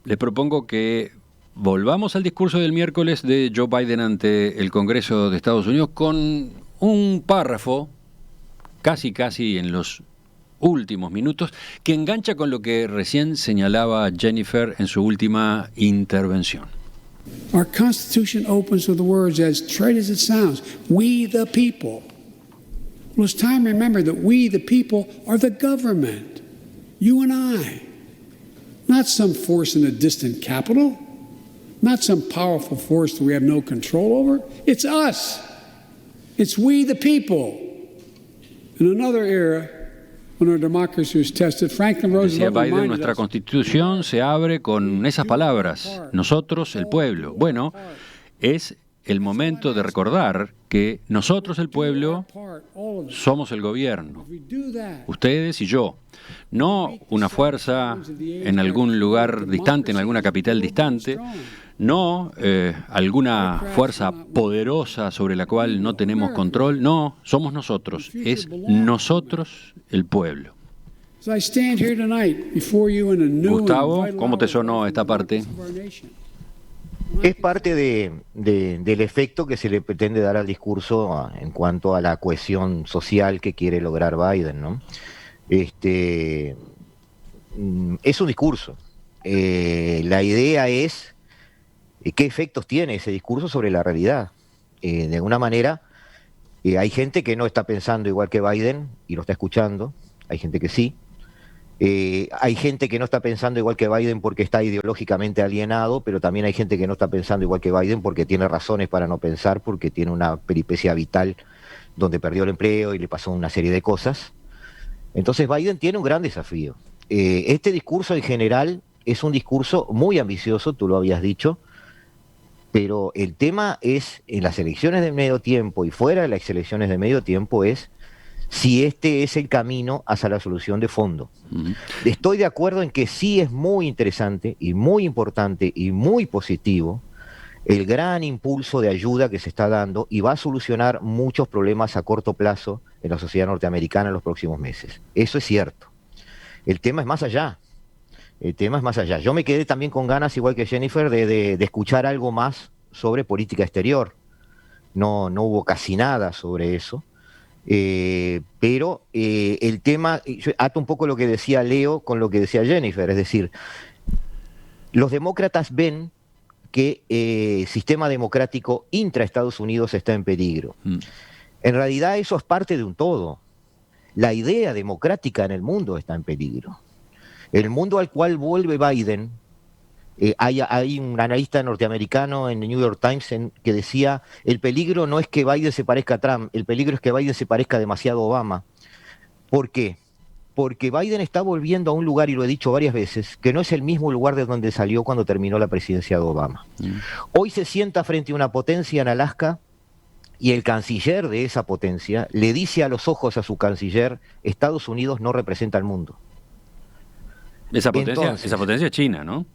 Speaker 2: les propongo que volvamos al discurso del miércoles de Joe Biden ante el Congreso de Estados Unidos con un párrafo, casi en los últimos minutos, que engancha con lo que recién señalaba Jennifer en su última intervención.
Speaker 3: Our Constitution opens with the words, as trite as it sounds, we the people. Well, it's time to remember that we the people are the government, you and I, not some force in a distant capital, not some powerful force that we have no control over. It's us. It's we the people. In another era, when our democracy was tested, Franklin
Speaker 2: Decía
Speaker 3: Roosevelt
Speaker 2: Biden, nuestra constitución se abre con esas palabras, nosotros el pueblo. Bueno, es el momento de recordar que nosotros el pueblo somos el gobierno, ustedes y yo, no una fuerza en algún lugar distante, en alguna capital distante, no alguna fuerza poderosa sobre la cual no tenemos control, no, somos nosotros, es nosotros el pueblo. Gustavo, ¿cómo te sonó esta parte?
Speaker 4: Es parte del efecto que se le pretende dar al discurso en cuanto a la cohesión social que quiere lograr Biden, ¿no? Es un discurso. La idea es qué efectos tiene ese discurso sobre la realidad. De alguna manera, hay gente que no está pensando igual que Biden y lo está escuchando, hay gente que sí. Hay gente que no está pensando igual que Biden porque está ideológicamente alienado, pero también hay gente que no está pensando igual que Biden porque tiene razones para no pensar, porque tiene una peripecia vital donde perdió el empleo y le pasó una serie de cosas. Entonces Biden tiene un gran desafío. Este discurso en general es un discurso muy ambicioso, tú lo habías dicho, pero el tema es, en las elecciones de medio tiempo y fuera de las elecciones de medio tiempo, es si este es el camino hacia la solución de fondo. Estoy de acuerdo en que sí es muy interesante y muy importante y muy positivo el gran impulso de ayuda que se está dando y va a solucionar muchos problemas a corto plazo en la sociedad norteamericana en los próximos meses. Eso es cierto. El tema es más allá. El tema es más allá. Yo me quedé también con ganas, igual que Jennifer, de escuchar algo más sobre política exterior. no hubo casi nada sobre eso. Pero el tema, yo ato un poco lo que decía Leo con lo que decía Jennifer, es decir, los demócratas ven que el sistema democrático intra-Estados Unidos está en peligro. En realidad eso es parte de un todo. La idea democrática en el mundo está en peligro. El mundo al cual vuelve Biden, hay un analista norteamericano en el New York Times que decía, el peligro no es que Biden se parezca a Trump, el peligro es que Biden se parezca demasiado a Obama. ¿Por qué? Porque Biden está volviendo a un lugar, y lo he dicho varias veces, que no es el mismo lugar de donde salió cuando terminó la presidencia de Obama. Hoy se sienta frente a una potencia en Alaska, y el canciller de esa potencia le dice a los ojos a su canciller, Estados Unidos no representa al mundo.
Speaker 2: Esa potencia es China, ¿no?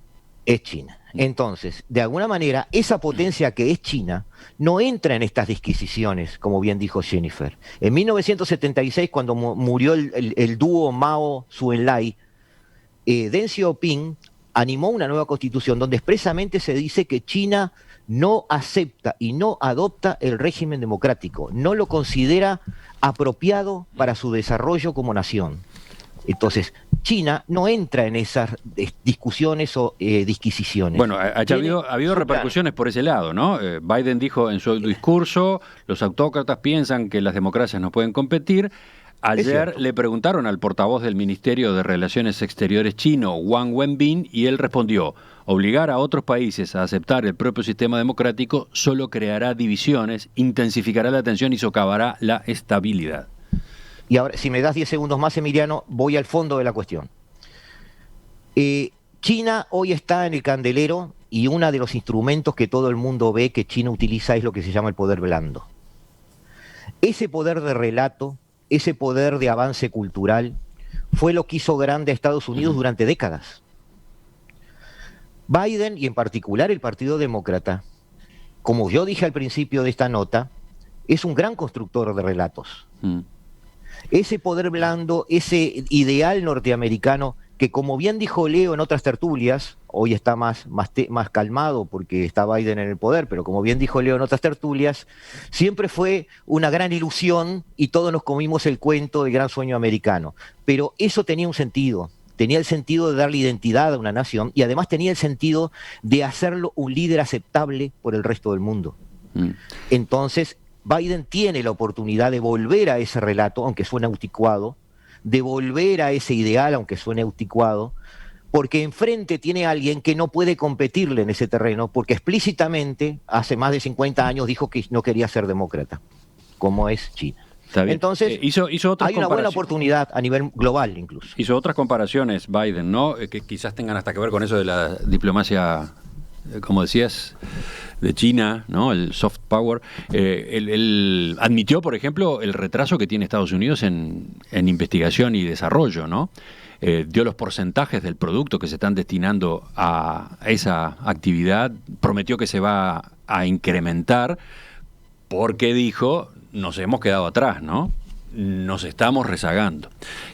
Speaker 4: Es China. Entonces, de alguna manera, esa potencia que es China no entra en estas disquisiciones, como bien dijo Jennifer. En 1976, cuando murió el dúo Mao-Zhu Enlai, Deng Xiaoping animó una nueva constitución donde expresamente se dice que China no acepta y no adopta el régimen democrático, no lo considera apropiado para su desarrollo como nación. Entonces, China no entra en esas discusiones o disquisiciones.
Speaker 2: Bueno, ha habido repercusiones por ese lado, ¿no? Biden dijo en su discurso, los autócratas piensan que las democracias no pueden competir. Ayer le preguntaron al portavoz del Ministerio de Relaciones Exteriores chino, Wang Wenbin, y él respondió, obligar a otros países a aceptar el propio sistema democrático solo creará divisiones, intensificará la tensión y socavará la estabilidad.
Speaker 4: Y ahora, si me das 10 segundos más, Emiliano, voy al fondo de la cuestión. China hoy está en el candelero y uno de los instrumentos que todo el mundo ve que China utiliza es lo que se llama el poder blando. Ese poder de relato, ese poder de avance cultural, fue lo que hizo grande a Estados Unidos durante décadas. Biden, y en particular el Partido Demócrata, como yo dije al principio de esta nota, es un gran constructor de relatos. Ese poder blando, ese ideal norteamericano, que como bien dijo Leo en otras tertulias, hoy está más calmado porque está Biden en el poder, pero como bien dijo Leo en otras tertulias, siempre fue una gran ilusión y todos nos comimos el cuento del gran sueño americano. Pero eso tenía un sentido, tenía el sentido de darle identidad a una nación y además tenía el sentido de hacerlo un líder aceptable por el resto del mundo. Entonces, Biden tiene la oportunidad de volver a ese relato, aunque suene anticuado, de volver a ese ideal, aunque suene anticuado, porque enfrente tiene a alguien que no puede competirle en ese terreno, porque explícitamente, hace más de 50 años, dijo que no quería ser demócrata, como es China. Entonces,
Speaker 2: hizo otras
Speaker 4: hay una buena oportunidad a nivel global incluso.
Speaker 2: Hizo otras comparaciones Biden, ¿no? Que quizás tengan hasta que ver con eso de la diplomacia, como decías, de China, ¿no? El soft power. Él admitió, por ejemplo, el retraso que tiene Estados Unidos en investigación y desarrollo, ¿no? Dio los porcentajes del producto que se están destinando a esa actividad, prometió que se va a incrementar, porque dijo, nos hemos quedado atrás, ¿no? Nos estamos rezagando.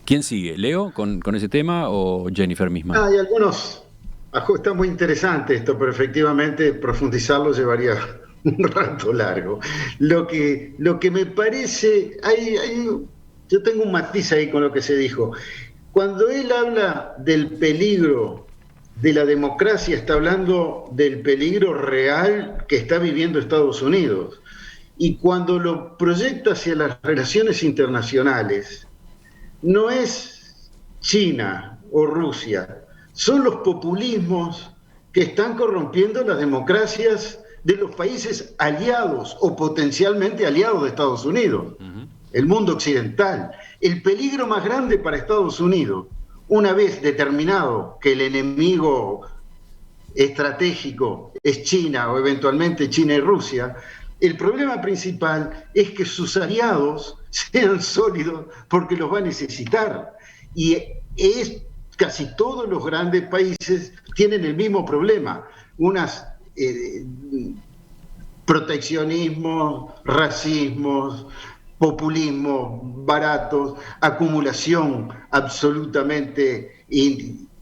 Speaker 2: ¿Quién sigue? ¿Leo con ese tema o Jennifer misma?
Speaker 5: Hay algunos... Está muy interesante esto, pero efectivamente profundizarlo llevaría un rato largo. Lo que me parece, yo tengo un matiz ahí con lo que se dijo. Cuando él habla del peligro de la democracia, está hablando del peligro real que está viviendo Estados Unidos. Y cuando lo proyecta hacia las relaciones internacionales, no es China o Rusia, son los populismos que están corrompiendo las democracias de los países aliados o potencialmente aliados de Estados Unidos, el mundo occidental. El peligro más grande para Estados Unidos, una vez determinado que el enemigo estratégico es China o eventualmente China y Rusia, el problema principal es que sus aliados sean sólidos porque los va a necesitar. Y casi todos los grandes países tienen el mismo problema, proteccionismo, racismo, populismo baratos, acumulación absolutamente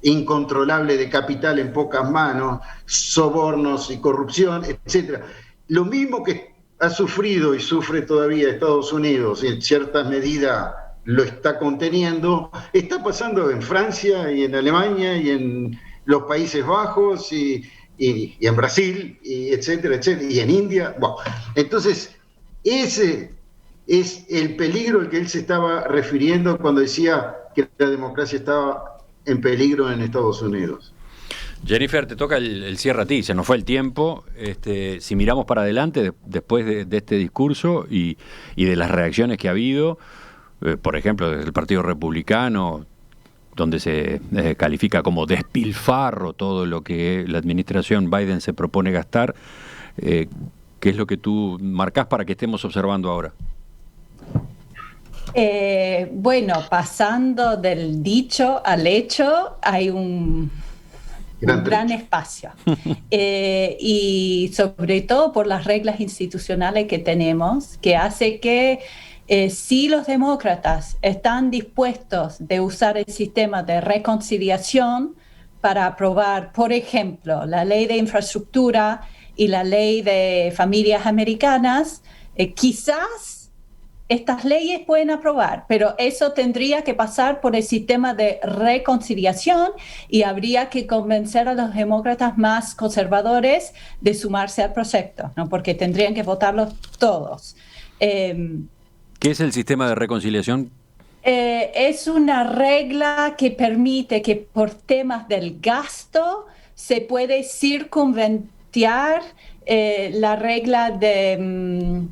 Speaker 5: incontrolable de capital en pocas manos, sobornos y corrupción, etc. Lo mismo que ha sufrido y sufre todavía Estados Unidos y en cierta medida lo está conteniendo, está pasando en Francia y en Alemania y en los Países Bajos y en Brasil, y etcétera, etcétera, y en India. Bueno, entonces, ese es el peligro al que él se estaba refiriendo cuando decía que la democracia estaba en peligro en Estados Unidos.
Speaker 2: Jennifer, te toca el cierre a ti, se nos fue el tiempo. Si miramos para adelante, después de este discurso y de las reacciones que ha habido, por ejemplo, desde el Partido Republicano, donde se califica como despilfarro todo lo que la administración Biden se propone gastar, ¿qué es lo que tú marcás para que estemos observando ahora?
Speaker 6: Bueno, pasando del dicho al hecho, hay un gran espacio. Y sobre todo por las reglas institucionales que tenemos, que hace que si los demócratas están dispuestos de usar el sistema de reconciliación para aprobar, por ejemplo, la ley de infraestructura y la ley de familias americanas, quizás estas leyes pueden aprobar, pero eso tendría que pasar por el sistema de reconciliación y habría que convencer a los demócratas más conservadores de sumarse al proyecto, ¿no? Porque tendrían que votarlos todos.
Speaker 2: ¿Qué es el sistema de reconciliación?
Speaker 6: Es una regla que permite que por temas del gasto se puede circunventar la regla de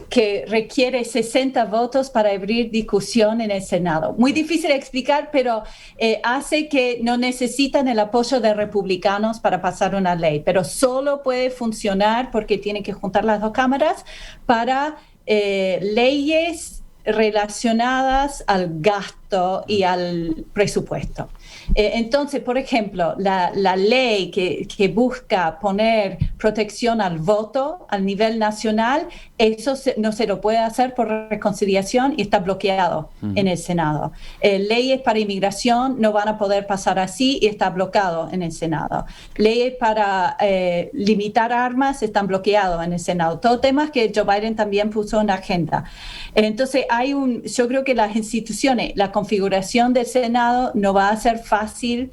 Speaker 6: que requiere 60 votos para abrir discusión en el Senado. Muy difícil de explicar, pero hace que no necesitan el apoyo de republicanos para pasar una ley, pero solo puede funcionar porque tiene que juntar las dos cámaras para leyes relacionadas al gasto y al presupuesto. Entonces, por ejemplo, la ley que busca poner protección al voto a nivel nacional, eso no se lo puede hacer por reconciliación y está bloqueado en el Senado. Leyes para inmigración no van a poder pasar así y está bloqueado en el Senado. Leyes para limitar armas están bloqueados en el Senado. Todos temas que Joe Biden también puso en la agenda. Entonces, yo creo que las instituciones, la configuración del Senado no va a ser fácil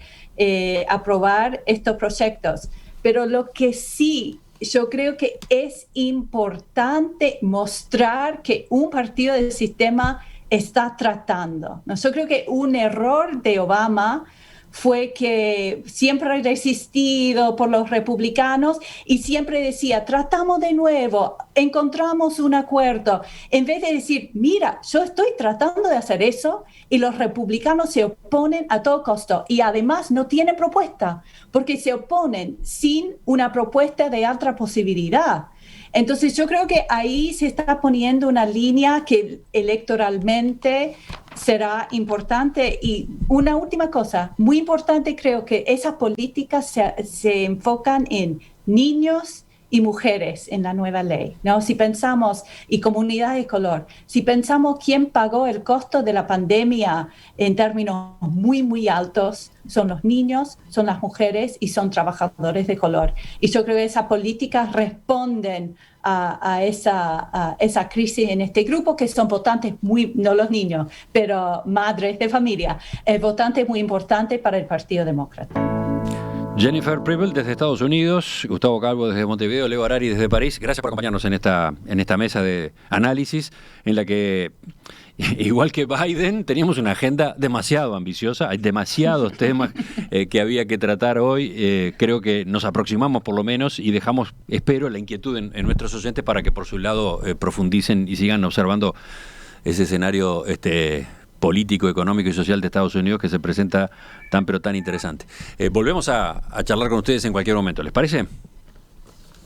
Speaker 6: aprobar estos proyectos, pero lo que sí yo creo que es importante mostrar que un partido del sistema está tratando, ¿no? Yo creo que un error de Obama fue que siempre ha resistido por los republicanos y siempre decía, tratamos de nuevo, encontramos un acuerdo, en vez de decir, mira, yo estoy tratando de hacer eso y los republicanos se oponen a todo costo y además no tienen propuesta, porque se oponen sin una propuesta de otra posibilidad. Entonces yo creo que ahí se está poniendo una línea que electoralmente será importante. Y una última cosa, muy importante, creo que esas políticas se enfocan en niños y mujeres en la nueva ley, ¿no? Si pensamos, y comunidades de color, si pensamos quién pagó el costo de la pandemia en términos muy, muy altos, son los niños, son las mujeres y son trabajadores de color. Y yo creo que esas políticas responden a esa crisis en este grupo, que son votantes no los niños, pero madres de familia, votantes muy importantes para el Partido Demócrata.
Speaker 2: Jennifer Preble desde Estados Unidos, Gustavo Calvo desde Montevideo, Leo Harari desde París. Gracias por acompañarnos en esta mesa de análisis en la que, igual que Biden, teníamos una agenda demasiado ambiciosa. Hay demasiados temas que había que tratar hoy. Creo que nos aproximamos por lo menos y dejamos, espero, la inquietud en nuestros oyentes para que por su lado profundicen y sigan observando ese escenario político, económico y social de Estados Unidos que se presenta tan pero tan interesante. Volvemos a charlar con ustedes en cualquier momento, ¿les parece?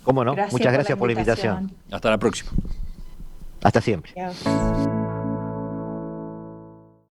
Speaker 4: ¿Cómo no? Muchas gracias por la invitación.
Speaker 2: Hasta la próxima.
Speaker 4: Hasta siempre.
Speaker 6: Gracias.